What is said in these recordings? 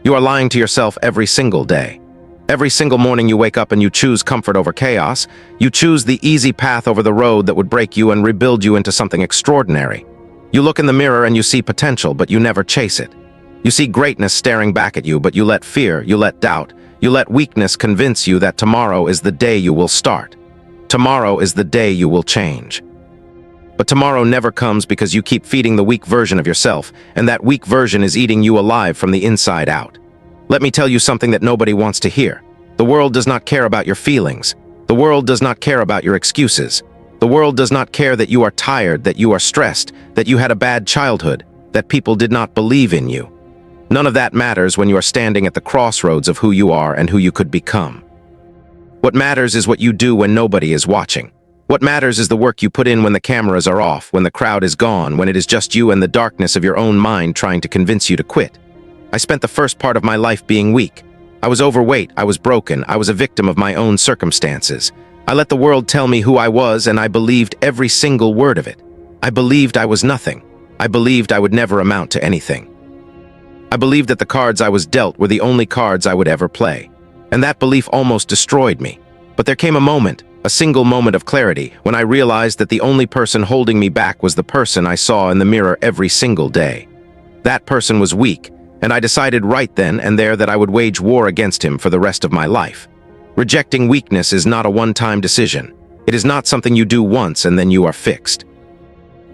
You are lying to yourself every single day. Every single morning you wake up and you choose comfort over chaos. You choose the easy path over the road that would break you and rebuild you into something extraordinary. You look in the mirror and you see potential, but you never chase it. You see greatness staring back at you, but you let fear, you let doubt, you let weakness convince you that tomorrow is the day you will start. Tomorrow is the day you will change. But tomorrow never comes because you keep feeding the weak version of yourself, and that weak version is eating you alive from the inside out. Let me tell you something that nobody wants to hear. The world does not care about your feelings. The world does not care about your excuses. The world does not care that you are tired, that you are stressed, that you had a bad childhood, that people did not believe in you. None of that matters when you are standing at the crossroads of who you are and who you could become. What matters is what you do when nobody is watching. What matters is the work you put in when the cameras are off, when the crowd is gone, when it is just you and the darkness of your own mind trying to convince you to quit. I spent the first part of my life being weak. I was overweight, I was broken, I was a victim of my own circumstances. I let the world tell me who I was, and I believed every single word of it. I believed I was nothing. I believed I would never amount to anything. I believed that the cards I was dealt were the only cards I would ever play. And that belief almost destroyed me. But there came a moment, a single moment of clarity, when I realized that the only person holding me back was the person I saw in the mirror every single day. That person was weak, and I decided right then and there that I would wage war against him for the rest of my life. Rejecting weakness is not a one-time decision. It is not something you do once and then you are fixed.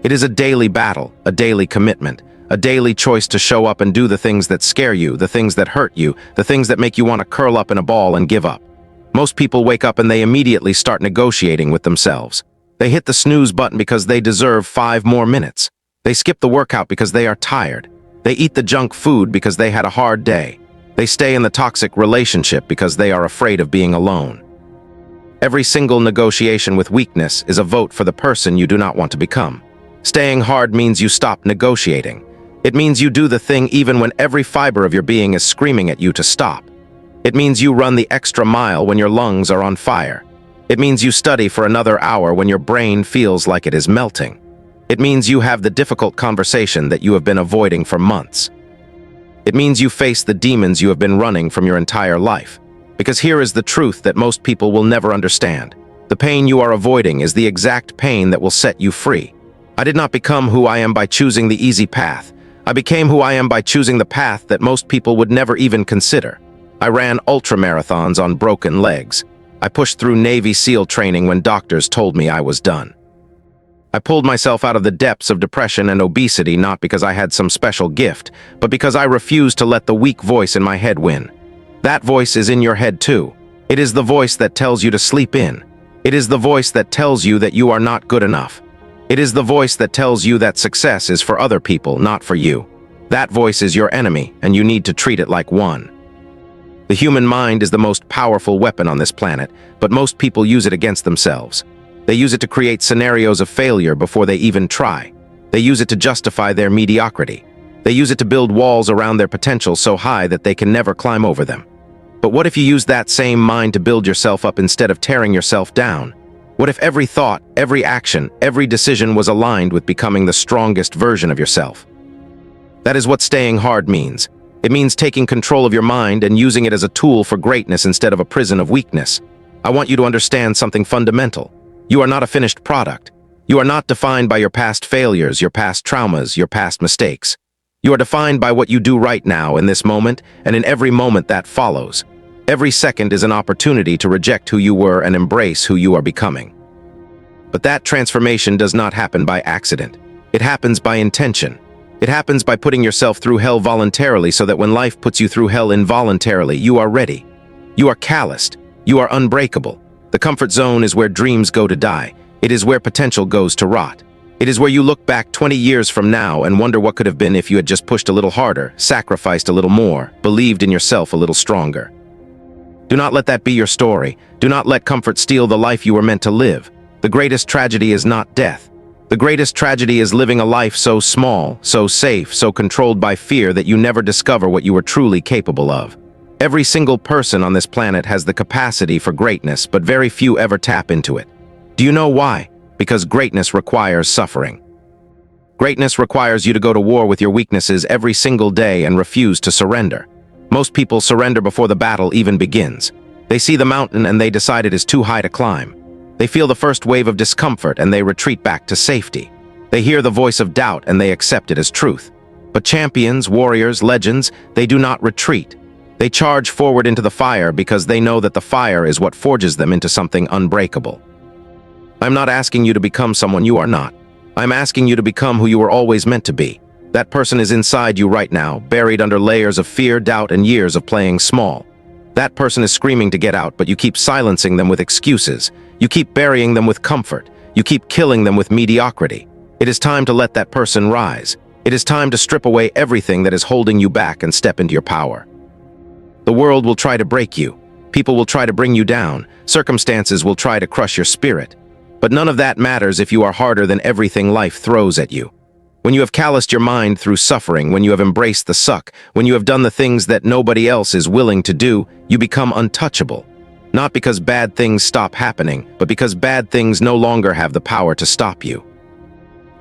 It is a daily battle, a daily commitment, a daily choice to show up and do the things that scare you, the things that hurt you, the things that make you want to curl up in a ball and give up. Most people wake up and they immediately start negotiating with themselves. They hit the snooze button because they deserve 5 more minutes. They skip the workout because they are tired. They eat the junk food because they had a hard day. They stay in the toxic relationship because they are afraid of being alone. Every single negotiation with weakness is a vote for the person you do not want to become. Staying hard means you stop negotiating. It means you do the thing even when every fiber of your being is screaming at you to stop. It means you run the extra mile when your lungs are on fire. It means you study for another hour when your brain feels like it is melting. It means you have the difficult conversation that you have been avoiding for months. It means you face the demons you have been running from your entire life. Because here is the truth that most people will never understand. The pain you are avoiding is the exact pain that will set you free. I did not become who I am by choosing the easy path. I became who I am by choosing the path that most people would never even consider. I ran ultramarathons on broken legs. I pushed through Navy SEAL training when doctors told me I was done. I pulled myself out of the depths of depression and obesity not because I had some special gift, but because I refused to let the weak voice in my head win. That voice is in your head too. It is the voice that tells you to sleep in. It is the voice that tells you that you are not good enough. It is the voice that tells you that success is for other people, not for you. That voice is your enemy, and you need to treat it like one. The human mind is the most powerful weapon on this planet, but most people use it against themselves. They use it to create scenarios of failure before they even try. They use it to justify their mediocrity. They use it to build walls around their potential so high that they can never climb over them. But what if you use that same mind to build yourself up instead of tearing yourself down? What if every thought, every action, every decision was aligned with becoming the strongest version of yourself? That is what staying hard means. It means taking control of your mind and using it as a tool for greatness instead of a prison of weakness. I want you to understand something fundamental. You are not a finished product. You are not defined by your past failures, your past traumas, your past mistakes. You are defined by what you do right now in this moment and in every moment that follows. Every second is an opportunity to reject who you were and embrace who you are becoming. But that transformation does not happen by accident. It happens by intention. It happens by putting yourself through hell voluntarily so that when life puts you through hell involuntarily, you are ready. You are calloused. You are unbreakable. The comfort zone is where dreams go to die. It is where potential goes to rot. It is where you look back 20 years from now and wonder what could have been if you had just pushed a little harder, sacrificed a little more, believed in yourself a little stronger. Do not let that be your story. Do not let comfort steal the life you were meant to live. The greatest tragedy is not death. The greatest tragedy is living a life so small, so safe, so controlled by fear that you never discover what you were truly capable of. Every single person on this planet has the capacity for greatness, but very few ever tap into it. Do you know why? Because greatness requires suffering. Greatness requires you to go to war with your weaknesses every single day and refuse to surrender. Most people surrender before the battle even begins. They see the mountain and they decide it is too high to climb. They feel the first wave of discomfort and they retreat back to safety. They hear the voice of doubt and they accept it as truth. But champions, warriors, legends, they do not retreat. They charge forward into the fire because they know that the fire is what forges them into something unbreakable. I'm not asking you to become someone you are not. I'm asking you to become who you were always meant to be. That person is inside you right now, buried under layers of fear, doubt, and years of playing small. That person is screaming to get out, but you keep silencing them with excuses. You keep burying them with comfort. You keep killing them with mediocrity. It is time to let that person rise. It is time to strip away everything that is holding you back and step into your power. The world will try to break you. People will try to bring you down. Circumstances will try to crush your spirit. But none of that matters if you are harder than everything life throws at you. When you have calloused your mind through suffering, when you have embraced the suck, when you have done the things that nobody else is willing to do, you become untouchable. Not because bad things stop happening, but because bad things no longer have the power to stop you.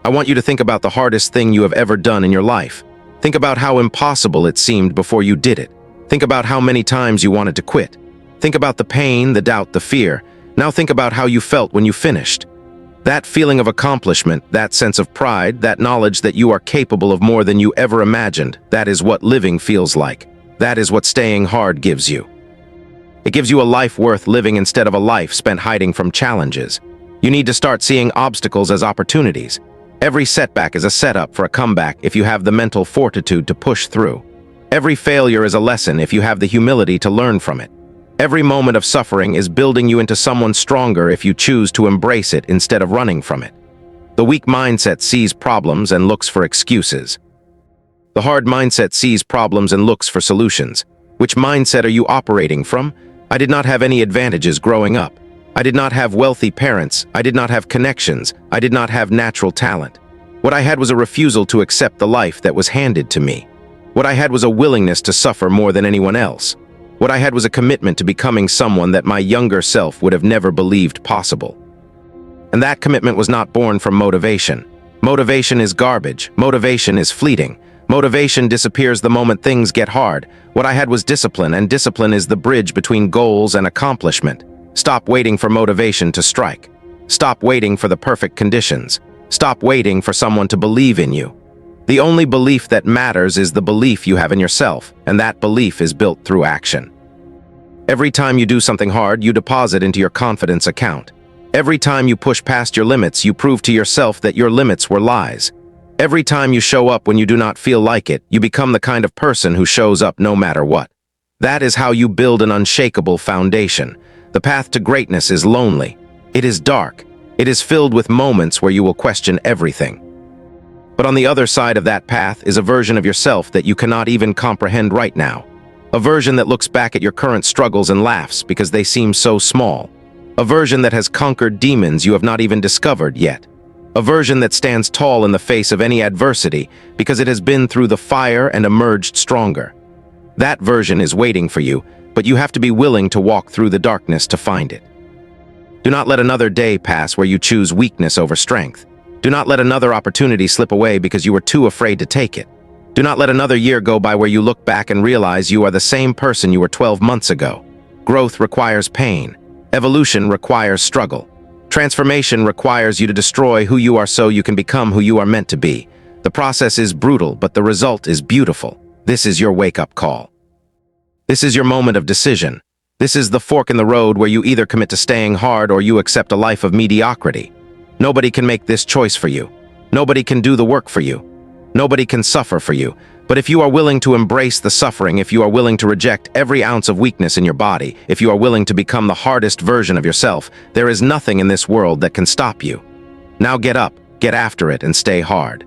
I want you to think about the hardest thing you have ever done in your life. Think about how impossible it seemed before you did it. Think about how many times you wanted to quit. Think about the pain, the doubt, the fear. Now think about how you felt when you finished. That feeling of accomplishment, that sense of pride, that knowledge that you are capable of more than you ever imagined, that is what living feels like. That is what staying hard gives you. It gives you a life worth living instead of a life spent hiding from challenges. You need to start seeing obstacles as opportunities. Every setback is a setup for a comeback if you have the mental fortitude to push through. Every failure is a lesson if you have the humility to learn from it. Every moment of suffering is building you into someone stronger if you choose to embrace it instead of running from it. The weak mindset sees problems and looks for excuses. The hard mindset sees problems and looks for solutions. Which mindset are you operating from? I did not have any advantages growing up. I did not have wealthy parents. I did not have connections. I did not have natural talent. What I had was a refusal to accept the life that was handed to me. What I had was a willingness to suffer more than anyone else. What I had was a commitment to becoming someone that my younger self would have never believed possible. And that commitment was not born from motivation. Motivation is garbage. Motivation is fleeting. Motivation disappears the moment things get hard. What I had was discipline, and discipline is the bridge between goals and accomplishment. Stop waiting for motivation to strike. Stop waiting for the perfect conditions. Stop waiting for someone to believe in you. The only belief that matters is the belief you have in yourself, and that belief is built through action. Every time you do something hard, you deposit into your confidence account. Every time you push past your limits, you prove to yourself that your limits were lies. Every time you show up when you do not feel like it, you become the kind of person who shows up no matter what. That is how you build an unshakable foundation. The path to greatness is lonely. It is dark. It is filled with moments where you will question everything. But on the other side of that path is a version of yourself that you cannot even comprehend right now. A version that looks back at your current struggles and laughs because they seem so small. A version that has conquered demons you have not even discovered yet. A version that stands tall in the face of any adversity because it has been through the fire and emerged stronger. That version is waiting for you, but you have to be willing to walk through the darkness to find it. Do not let another day pass where you choose weakness over strength. Do not let another opportunity slip away because you were too afraid to take it. Do not let another year go by where you look back and realize you are the same person you were 12 months ago. Growth requires pain. Evolution requires struggle. Transformation requires you to destroy who you are so you can become who you are meant to be. The process is brutal, but the result is beautiful. This is your wake-up call. This is your moment of decision. This is the fork in the road where you either commit to staying hard or you accept a life of mediocrity. Nobody can make this choice for you. Nobody can do the work for you. Nobody can suffer for you. But if you are willing to embrace the suffering, if you are willing to reject every ounce of weakness in your body, if you are willing to become the hardest version of yourself, there is nothing in this world that can stop you. Now get up, get after it, and stay hard.